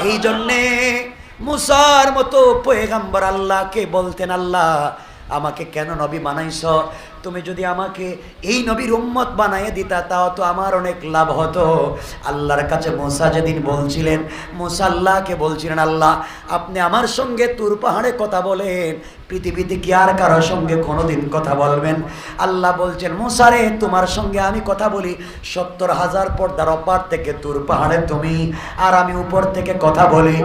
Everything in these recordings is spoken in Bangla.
এই জন্যে মুসার মতো পয়গম্বর আল্লাহকে বলতেন, আল্লাহ আমাকে কেন নবী বানাইছ? তুমি যদি আমাকে এই নবীর উম্মত বানাইয়ে দিতা তাও তো আমার অনেক লাভ হতো। আল্লাহর কাছে মুসা যেদিন বলছিলেন, মুসা আল্লাহকে বলছিলেন, আল্লাহ আপনি আমার সঙ্গে তুর পাহাড়ে কথা বলেন, পৃথিবীতে কি আর কারোর সঙ্গে কোনোদিন কথা বলবেন? আল্লাহ বলছেন, মুসা রে তোমার সঙ্গে আমি কথা বলি 70,000 পর্দার অপার থেকে তুর পাহাড়ে তুমি আর আমি উপর থেকে কথা বলি।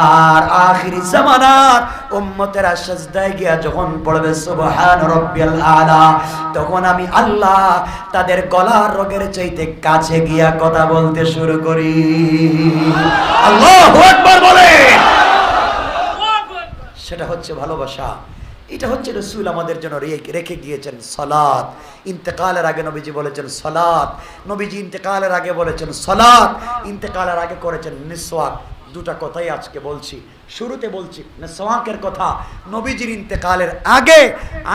আর আখিরি জামানার উম্মতেরা সিজদায় গিয়া যখন পড়বে সুবহান রাব্বিয়াল আলা, তখন আমি আল্লাহ তাদের গলার রগের চাইতে কাছে গিয়া কথা বলতে শুরু করি। আল্লাহু আকবার বলে। সেটা হচ্ছে ভালোবাসা। এটা হচ্ছে রাসূল আমাদের জন্য রেখে গিয়েছেন সালাত। ইন্তেকালের আগে নবীজি বলেছেন সালাত, নবীজি ইন্তেকালের আগে বলেছেন সালাত, ইন্তেকালের আগে করেছেন মিসওয়াক। দুটা কথাই আজকে বলছি। শুরুতে বলছি মিসওয়াকের কথা। নবীজির ইন্তেকালের আগে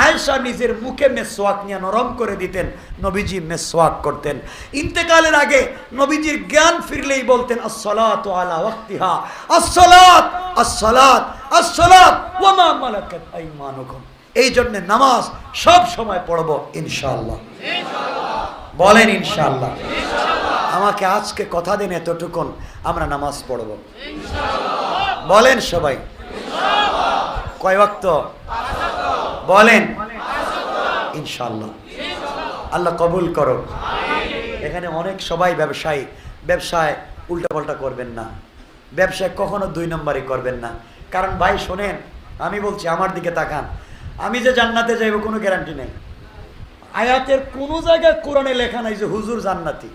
আয়েশা নিজের মুখে মিসওয়াক নিয়ে নরম করে দিতেন, নবীজি মিসওয়াক করতেন। ইন্তেকালের আগে নবীজির জ্ঞান ফিরলেই বলতেন আসসালাতু আলা ওয়াক্তিহা, আসসালাত আসসালাত আসসালাত ওয়া মা মালাকাত আইমানুকুম। এই জন্য নামাজ সব সময় পড়ব ইনশাআল্লাহ। বলেন ইনশাআল্লাহ। আমাকে আজকে কথা দিন এতটুকুন, আমরা নামাজ পড়ব বলেন সবাই। কয় ওয়াক্ত বলেন? ইনশাআল্লাহ। আল্লাহ কবুল করো। এখানে অনেক সবাই ব্যবসায়ী, ব্যবসায় উল্টাপাল্টা করবেন না, ব্যবসায় কখনো 2 নম্বরই করবেন না। কারণ ভাই শোনেন, আমি বলছি, আমার দিকে তাকান, আমি যে জান্নাতে যাইব কোনো গ্যারান্টি নেই। আয়াতের কোনো জায়গায় কোরআনে লেখা নাই যে হুজুর জান্নাতি,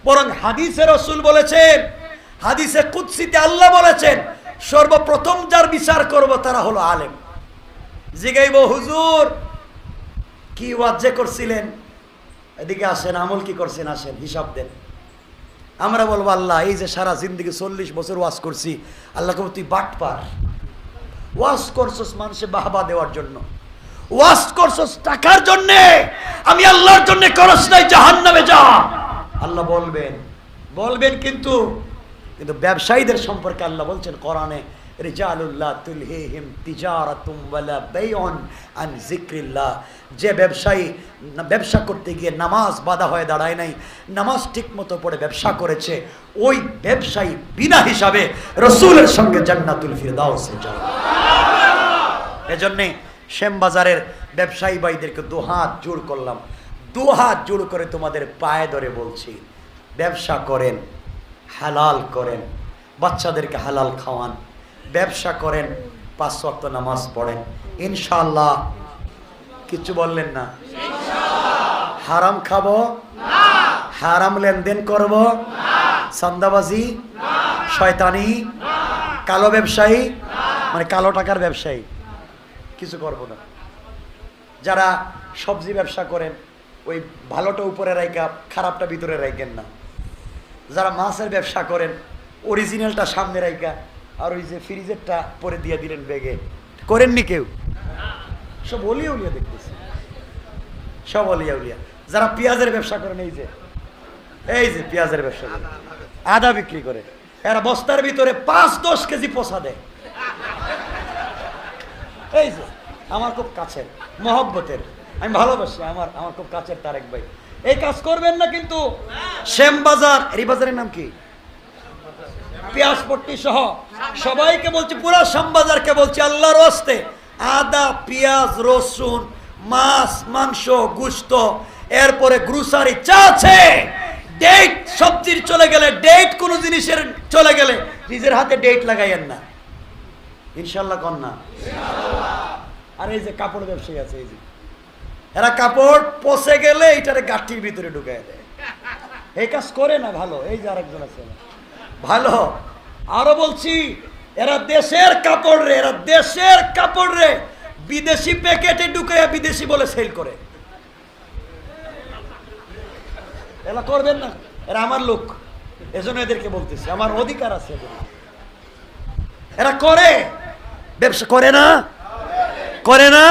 বরং হাদিসে রাসূল বলেছেন, হাদিসে কুদসিতে আল্লাহ বলেছেন সর্বপ্রথম যার বিচার করব তারা হলো আলেম। জিগাইব হুজুর কি ওয়াজ করছিলেন, এদিকে আসেন, আমল কি করছেন, আসেন হিসাব দেন। আমরা বলবো আল্লাহ এই যে সারা জিন্দগি 40 বছর ওয়াজ করছি, আল্লাহ কব তুই বাটপার, ওয়াজ করছস মানুষে বাহবা দেওয়ার জন্য, ওয়াজ করছস টাকার জন্যে, আমি আল্লাহর জন্য করস নাই, জাহান্নামে যা। আল্লাহ বলবেন কিন্তু ব্যবসায়ীদের সম্পর্কে আল্লাহ বলছেন কোরআনে, রিজালুল্লাহ তুলহিহিম তিজারাতুম ওয়ালা বাইউন আন যিকরিল্লাহ। যে ব্যবসায়ী ব্যবসা করতে গিয়ে নামাজ বাধা হয়ে দাঁড়ায় নাই, নামাজ ঠিকমতো পড়ে ব্যবসা করেছে, ওই ব্যবসায়ী বিনা হিসাবে রাসূলের সঙ্গে জান্নাতুল ফিরদাউসে যাবে। এজন্যে শ্যামবাজারের ব্যবসায়ী ভাইদেরকে 2 হাত জোড় করলাম, 2 হাত জোড় করে তোমাদের পায়ে ধরে বলছি, ব্যবসা করেন, হালাল করেন, বাচ্চাদেরকে হালাল খাওয়ান, ব্যবসা করেন, 5 ওয়াক্ত নামাজ পড়েন ইনশাআল্লাহ। কিছু বললেন না? হারাম খাবো না, হারাম লেনদেন করব না, চাঁদাবাজি না, শয়তানি না, কালো ব্যবসায়ী মানে কালো টাকার ব্যবসায়ী কিছু করব না। যারা সবজি ব্যবসা করেন ওই ভালোটা উপরে রাইকা খারাপটা ভিতরে রাইকেন না। যারা মাছের ব্যবসা করেন অরিজিনালটা সামনে রাইকা আর ওই যে ফ্রিজেরটা পরে দিয়ে দিলেন ব্যাগে, করেননি কেউ? সব অলিয়া উলিয়া দেখতেছি, সব অলিয়া উলিয়া। যারা পেঁয়াজের ব্যবসা করেন, এই যে পেঁয়াজের ব্যবসা করে আদা বিক্রি করে, এরা বস্তার ভিতরে 5-10 কেজি পচা দেয়। এই যে আমার খুব কাছের মহব্বতের, আমি ভালোবাসি, আমার খুব কাছের তারেক ভাই, এই কাজ করবেন না কিন্তু। শ্যামবাজার, এই বাজারের নাম কি? পেঁয়াজপট্টি সহ সবাইকে বলছি, পুরো শ্যামবাজারকে বলছি আল্লাহর ওয়াস্তে, আদা, পেঁয়াজ, রসুন, মাছ, মাংস, গোশত, এরপরে গ্রোসারি যা আছে, ডেট সবজির চলে গেলে, ডেট কোনো জিনিসের চলে গেলে নিজের হাতে ডেট লাগাইয়েন না ইনশাল্লাহ। কন না? আর এই যে কাপড় ব্যবসায়ী আছে, এই যে এরা কাপড় পচে গেলে এইটারে গাঠির ভিতরে ঢুকাই দেয়, এই কাজ করে না ভালো। এই যে আরেকজন আছে ভালো, আরো বলছি, এরা দেশের কাপড় রে বিদেশি প্যাকেটে ঢুকাইয়া বিদেশি বলে সেল করে। এরা করবেন না, এরা আমার লোক, এজন্য এদেরকে বলতেছি, আমার অধিকার আছে। এরা করে ব্যবসা করে না।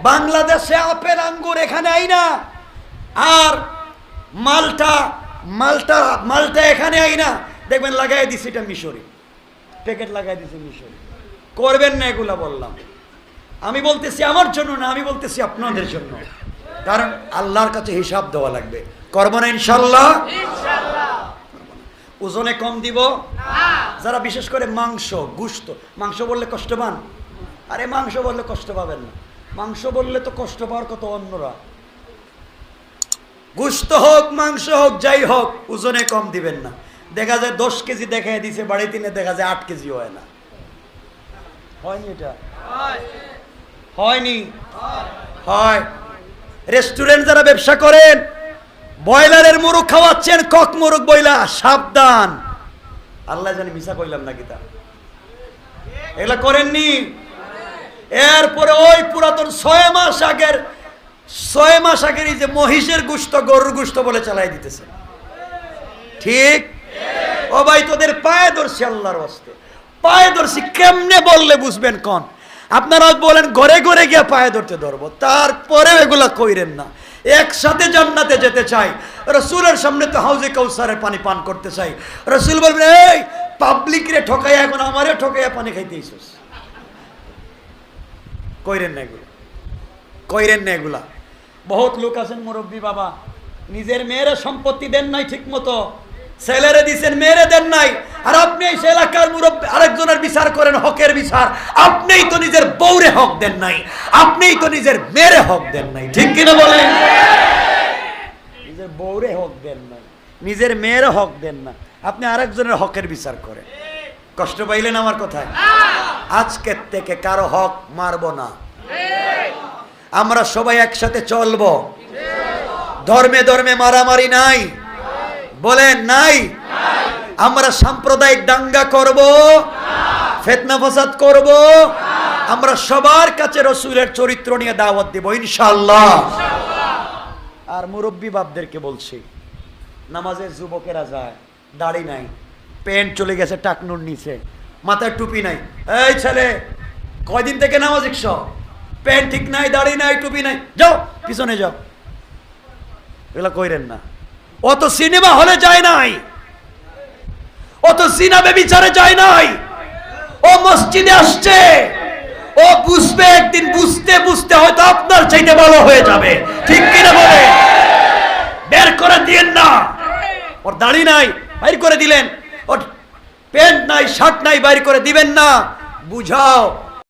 বাংলাদেশে আপেল আঙ্গুর এখানে আই না, আর মালটা এখানে আই না। দেখবেন লাগাই দিছে এটা মিশরি, প্যাকেট লাগাই দিছে মিশরি। করবেন না এগুলা বললাম। আমি বলতেছি আমার জন্য না, আমি বলতেছি আপনাদের জন্য, কারণ আল্লাহর কাছে হিসাব দেওয়া লাগবে। করবো না ইনশাল্লাহ? ওজনে কম দিব না। যারা বিশেষ করে মাংস, গোশত, মাংস বললে কষ্ট পান, আরে মাংস বললে কষ্ট পাবেন না, মাংস বললে তো কষ্ট পাওয়ার কত অন্যরা। গোশত হোক মাংস হোক যাই হোক, ওজনে কম দিবেন না। দেখা যায় 10 কেজি দেখাই দিছে, বাড়িতে নিয়ে দেখা যায় 8 কেজি হয় না। হয়নি এটা? হয়নি? হয়। রেস্টুরেন্ট যারা ব্যবসা করেন, ব্রয়লারের মুরগ খাওয়াচ্ছেন, কক মুরগ বইলা, সাবধান। আল্লাহ জানি মিশা কইলাম নাকি তা, এগুলা করেননি। এরপরে ওই পুরাতন 6 মাস আগের এই যে মহিষের গোশত, গরুর গোশত বলে চালাই দিতেছে। ঠিক? ও ভাই, তোদের পায়ে ধরছি, আল্লাহর ওয়াস্তে পায়ে ধরছি। কেমনে বললে বুঝবেন কোন? আপনারা বলেন ঘরে ঘরে গিয়ে পায়ে ধরতে ধরবো, তারপরে এগুলা কইরেন না। একসাথে জান্নাতে যেতে চাই, রসুলের সামনে তো হাউজে কাউসারের পানি পান করতে চাই। রসুল বলবেন, এই পাবলিক রে ঠকাইয়া এখন আমারে ঠকাইয়া পানি খাইতে ইসুস। কইরেন না এগুলা, কইরেন না এগুলা। বহুত লোক আছেন মুরব্বী বাবা, নিজের মেয়েরা সম্পত্তি দেন নাই ঠিক মতো, ছেলেরে দিছেন, মেয়েরে দেন নাই। আর আপনি এই এলাকার মুরব্বী আরেকজনের বিচার করেন, হকের বিচার। আপনিই তো নিজের বউরে হক দেন নাই, আপনিই তো নিজের মেয়েরে হক দেন নাই, ঠিক কিনা বলেন? নিজের বউরে হক দেন নাই, নিজের মেয়েরে হক দেন না, আপনি আরেকজনের হকের বিচার করেন। কষ্ট পাইলেন আমার কথায়? আজকের থেকে কারো হক মারবো না, আমরা সবাই একসাথে চলবো। ধর্মে ধর্মে মারামারি নাই, বলেন নাই। আমরা সাম্প্রদায়িক দাঙ্গা করব, ফিতনা ফাসাদ করব। আমরা সবার কাছে রসুলের চরিত্র নিয়ে দাওয়াত দেব ইনশাআল্লাহ। আর মুরব্বী বাপদেরকে বলছি, নামাজের যুবকেরা যায়, দাড়ি নাই, প্যান্ট চলে গেছে টাকনুর নিচে, মাথায় টুপি নাই। এই ছেলে, কয়দিন থেকে নামাজ শিখছ? প্যান্ট ঠিক নাই, দাড়ি নাই, টুপি নাই, যাও পিছনে যাও। এগুলা কইরেন না। অত সিনেমা হলে যায় নাই, অত সিনা বেবিচারে যায় নাই, ও মসজিদে আসছে, ও বুঝবে একদিন, বুঝতে বুঝতে হয়তো আপনার চাইতে ভালো হয়ে যাবে, ঠিক কিনা বলে? বের করে দিয়েন না। ওর দাড়ি নাই, বাইর করে দিলেন। ওর প্যান্ট নাই, শার্ট নাই, বাইর করে দিবেন না। বুঝাও